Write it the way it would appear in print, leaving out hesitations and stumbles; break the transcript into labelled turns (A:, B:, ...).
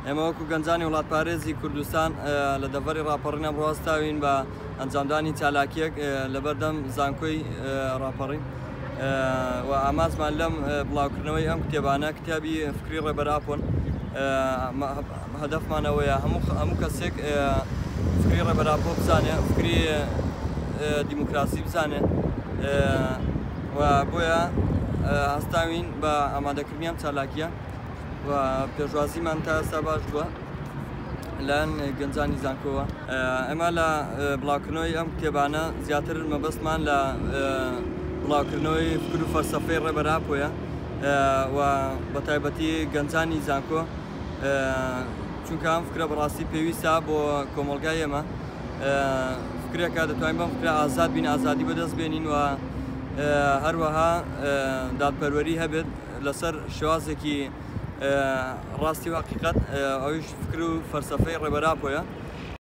A: ئێمە وەکو گەنجانی وڵاتپارێزی کوردستان لە دەڤەری ڕاپەڕینە ڕاستاوین بە ئەنجامدانی چالاکیەک لەبەردەم زانکۆی ڕاپەڕین و ئامازمان لەم بڵاوکردنەوەی ئەم کتێبانە کتابی فکری ڕێبەرابوون هەدەفمانەوەیە هەموو کەسێک فکری ڕێبەرابۆ بزانێ فکری دیموکراسی بزانێ و بۆیە هەستاوین بە ئامادەکردنیان چالاکیە و پێشوازیمان تا ئێستا باش بووە لەن گەنجانی زانکۆوە ئەمە لە بڵاوکردنەوەی ئەم کتێبانە زیاتر مەبەستمان لە بڵاوکردنەوەی فکر و فەلسەفەی ڕێبەرابووە و بە تایبەتی گەنجانی زانکۆ چونکە ئەم فکرە بەڕاستی پێویستە بۆ کۆمەڵگای ئێمە فکرێکە دەتوانین بەم فکرە ئازاد بین ئازادی بەدەست بێنین و هەروەها دادپەروەری هەبێت لەسەر شێوازێکی ڕاستی و حەقیقەت ئەویش فکر و فەلسەفەی ڕێبەرابووە